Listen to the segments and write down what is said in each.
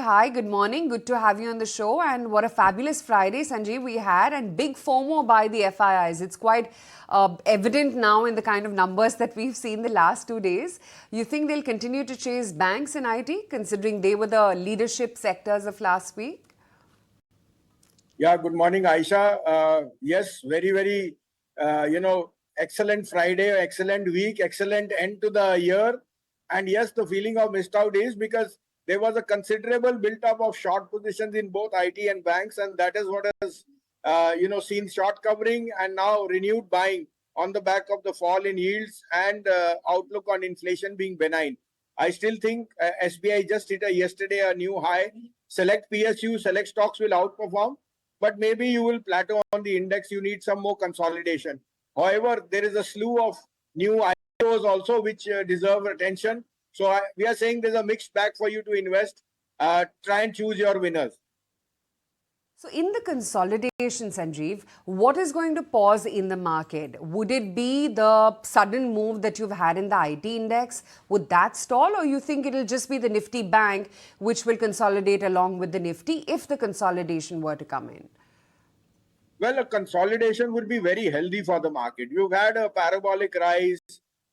hi, good morning. Good to have you on the show. And what a fabulous Friday, Sanjiv, we had. And big FOMO by the FIIs. It's quite evident now in the kind of numbers that we've seen the last 2 days. You think they'll continue to chase banks and IT, considering they were the leadership sectors of last week? Yeah, good morning, Aisha. Yes, very, excellent Friday, excellent week, excellent end to the year. And yes, the feeling of missed out is because there was a considerable build-up of short positions in both IT and banks, and that is what has, seen short covering and now renewed buying on the back of the fall in yields and outlook on inflation being benign. I still think SBI just hit yesterday a new high. Select PSU, select stocks will outperform, but maybe you will plateau on the index. You need some more consolidation. However, there is a slew of new IPOs also which deserve attention. So we are saying there's a mixed bag for you to invest. Try and choose your winners. So in the consolidation, Sanjeev, what is going to pause in the market? Would it be the sudden move that you've had in the IT index? Would that stall, or you think it'll just be the Nifty bank which will consolidate along with the Nifty if the consolidation were to come in? Well, a consolidation would be very healthy for the market. You've had a parabolic rise,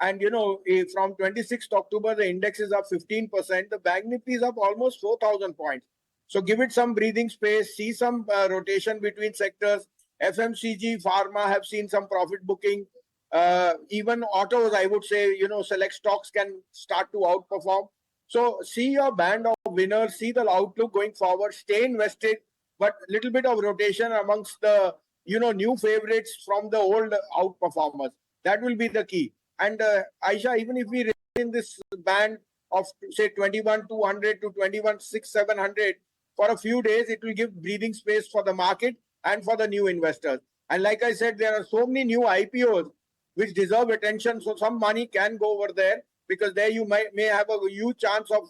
and from 26th October, the index is up 15%. The bank Nifty is up almost 4,000 points. So give it some breathing space, see some rotation between sectors. FMCG, pharma have seen some profit booking. Even autos, I would say, select stocks can start to outperform. So see your band of winners, see the outlook going forward, stay invested, but little bit of rotation amongst the, new favorites from the old outperformers. That will be the key. And Aisha, even if we remain in this band of, say, 21,200 to 21,600, 700, for a few days, it will give breathing space for the market and for the new investors. And like I said, there are so many new IPOs which deserve attention. So some money can go over there because there you may have a huge chance of,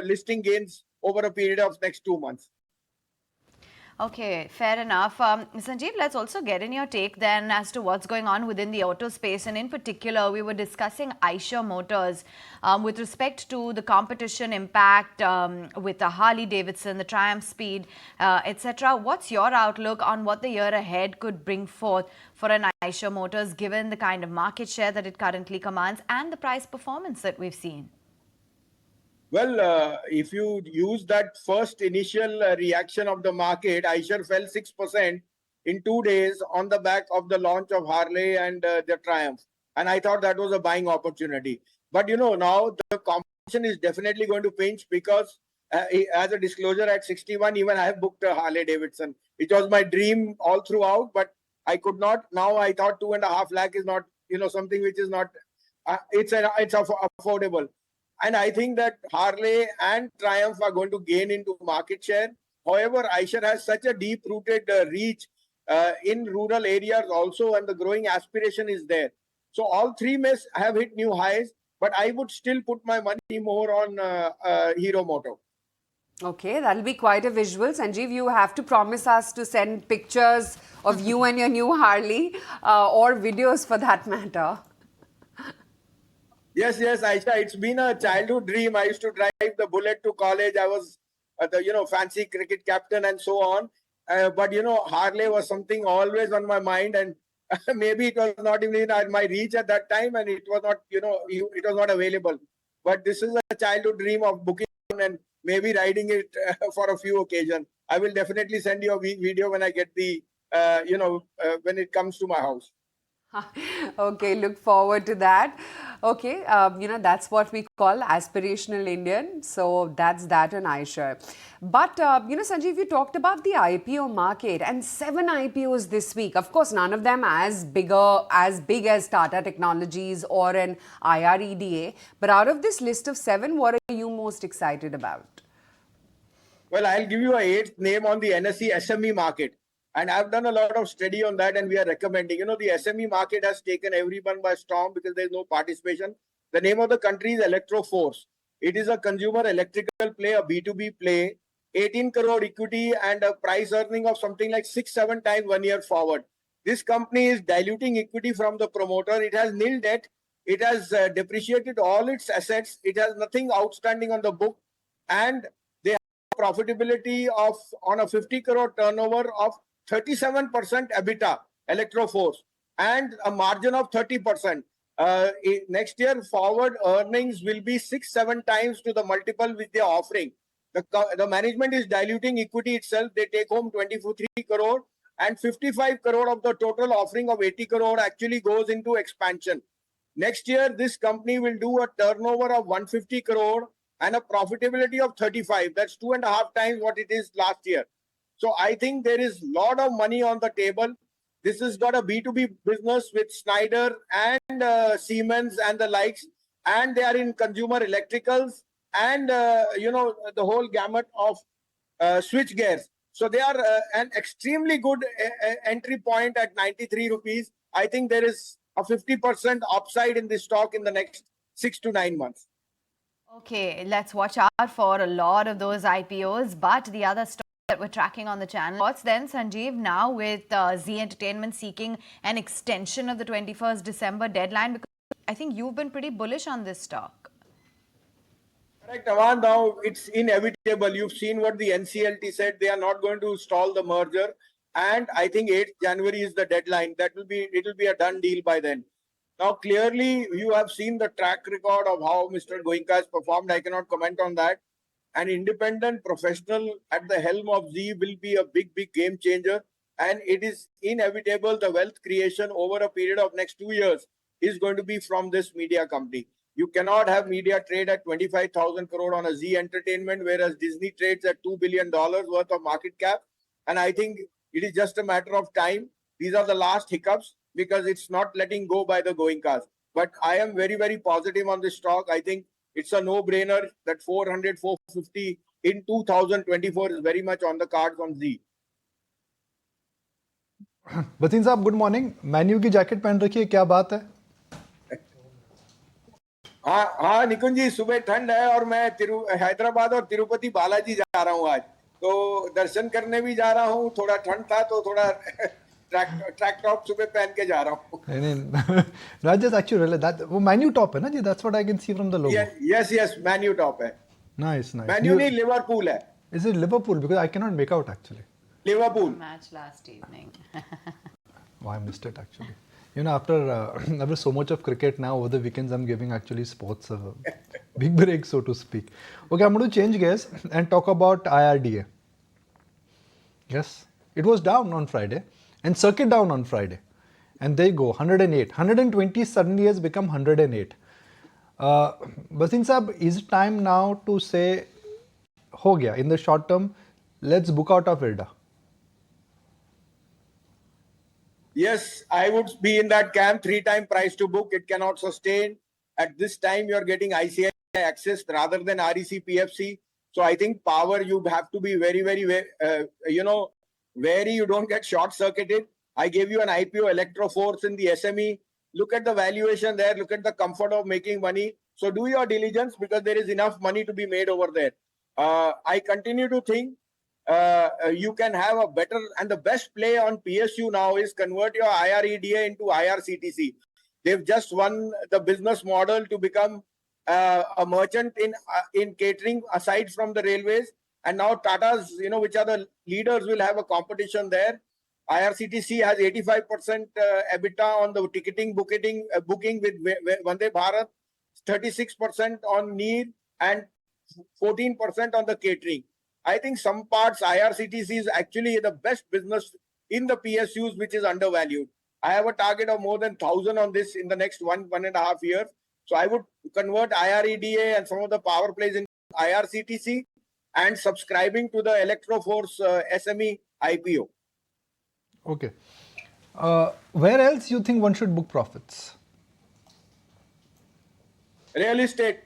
listing gains over a period of next 2 months. Okay, fair enough. Sanjeev, let's also get in your take then as to what's going on within the auto space. And in particular, we were discussing Eicher Motors with respect to the competition impact with the Harley Davidson, the Triumph Speed, etc. What's your outlook on what the year ahead could bring forth for an Eicher Motors, given the kind of market share that it currently commands and the price performance that we've seen? Well, if you use that first initial reaction of the market, Eicher fell 6% in 2 days on the back of the launch of Harley and the Triumph. And I thought that was a buying opportunity. But, now the competition is definitely going to pinch because as a disclosure at 61, even I have booked a Harley Davidson. It was my dream all throughout, but I could not. Now I thought 2.5 lakh is not, something which is not, it's affordable. And I think that Harley and Triumph are going to gain into market share. However, Eicher has such a deep-rooted reach in rural areas also, and the growing aspiration is there. So all three may have hit new highs, but I would still put my money more on Hero Moto. Okay, that'll be quite a visual. Sanjeev, you have to promise us to send pictures of you and your new Harley or videos for that matter. Yes, Aisha, it's been a childhood dream. I used to drive the Bullet to college. I was the, fancy cricket captain and so on. But, Harley was something always on my mind, and maybe it was not even at my reach at that time, and it was not, it was not available. But this is a childhood dream of booking and maybe riding it for a few occasions. I will definitely send you a video when I get the, when it comes to my house. Okay, look forward to that. Okay, that's what we call aspirational Indian. So that's that on Eicher. But, Sanjeev, you talked about the IPO market and 7 IPOs this week. Of course, none of them as big as Tata Technologies or an IREDA. But out of this list of 7, what are you most excited about? Well, I'll give you a 8th name on the NSE SME market. And I've done a lot of study on that, and we are recommending. The SME market has taken everyone by storm because there's no participation. The name of the country is Electroforce. It is a consumer electrical play, a B2B play, 18 crore equity and a price earning of something like 6-7 times 1 year forward. This company is diluting equity from the promoter. It has nil debt. It has depreciated all its assets. It has nothing outstanding on the book. And profitability of on a 50 crore turnover of 37% EBITDA, Electroforce, and a margin of 30%. Next year, forward earnings will be 6-7 times to the multiple which they are offering. The management is diluting equity itself. They take home 23 crore, and 55 crore of the total offering of 80 crore actually goes into expansion. Next year, this company will do a turnover of 150 crore and a profitability of 35. That's 2.5 times what it is last year. So I think there is a lot of money on the table. This has got a B2B business with Schneider and Siemens and the likes, and they are in consumer electricals and the whole gamut of switch gears. So they are an extremely good entry point at 93 rupees. I think there is a 50% upside in this stock in the next 6 to 9 months. Okay, let's watch out for a lot of those IPOs. But the other stock that we're tracking on the channel, what's then, Sanjeev, now with Z Entertainment seeking an extension of the 21st December deadline? Because I think you've been pretty bullish on this stock. Correct, Aman. Now it's inevitable. You've seen what the NCLT said. They are not going to stall the merger. And I think 8th January is the deadline. It will be a done deal by then. Now, clearly, you have seen the track record of how Mr. Goenka has performed. I cannot comment on that. An independent professional at the helm of Z will be a big, big game changer. And it is inevitable the wealth creation over a period of next 2 years is going to be from this media company. You cannot have media trade at 25,000 crore on a Z Entertainment, whereas Disney trades at $2 billion worth of market cap. And I think it is just a matter of time. These are the last hiccups because it's not letting go by the Goenkas. But I am very, very positive on this stock. I think it's a no-brainer that 400, 450 in 2024 is very much on the cards on Z. बसीन साहब good morning. Menu की jacket पहन रखी है, क्या बात है? हाँ निकुंज जी, सुबह ठंड है और मैं हैदराबाद और तिरुपति बालाजी जा रहा हूँ आज, तो दर्शन करने भी जा रहा हूँ. थोड़ा ठंड था तो थोड़ा ट्रैक टॉप सुबह पहन के जा रहा हूँ. Raj just actually realized that वो मैन्यू टॉप है ना जी? That's what I can see from the logo. Yes, menu top है. Nice. मैन्यू नहीं, लिवरपूल है. Is it Liverpool? Because I cannot make out actually. Liverpool. Match last evening. Oh, I missed it actually. You know, after so much of cricket now, over the weekends I'm giving actually sports a big break, so to speak. Okay, I'm going to change gears and talk about IRDA. Yes, it was down on Friday and circuit down on Friday. And there you go, 108. 120 suddenly has become 108. Bhasin Saab, is it time now to say, ho gaya, in the short term, let's book out of IRDA? Yes, I would be in that camp. 3-time price to book. It cannot sustain. At this time, you're getting ICICI Access rather than REC PFC. So I think power, you have to be very, very, wary you don't get short-circuited. I gave you an IPO Electroforce in the SME. Look at the valuation there. Look at the comfort of making money. So do your diligence because there is enough money to be made over there. I continue to think you can have a better and the best play on PSU now is convert your IREDA into IRCTC. They've just won the business model to become a merchant in catering aside from the railways. And now Tata's, which are the leaders, will have a competition there. IRCTC has 85% EBITDA on the ticketing booking with Vande Bharat, 36% on NEER and 14% on the catering. I think some parts IRCTC is actually the best business in the PSUs, which is undervalued. I have a target of more than 1,000 on this in the next 1.5 years. So I would convert IREDA and some of the power plays in IRCTC and subscribing to the Electroforce SME IPO. Okay. Where else you think one should book profits? Real estate.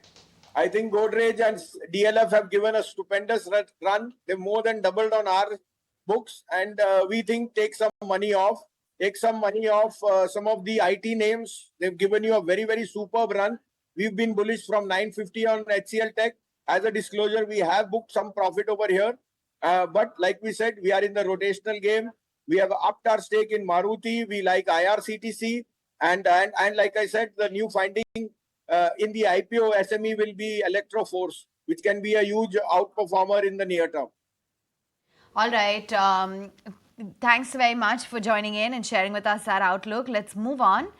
I think Godrej and DLF have given a stupendous run. They've more than doubled on our books, and we think take some money off. Take some money off some of the IT names. They've given you a very, very superb run. We've been bullish from 950 on HCL Tech. As a disclosure, we have booked some profit over here. But like we said, we are in the rotational game. We have upped our stake in Maruti. We like IRCTC. And like I said, the new finding in the IPO SME will be Electroforce, which can be a huge outperformer in the near term. All right. Thanks very much for joining in and sharing with us that outlook. Let's move on.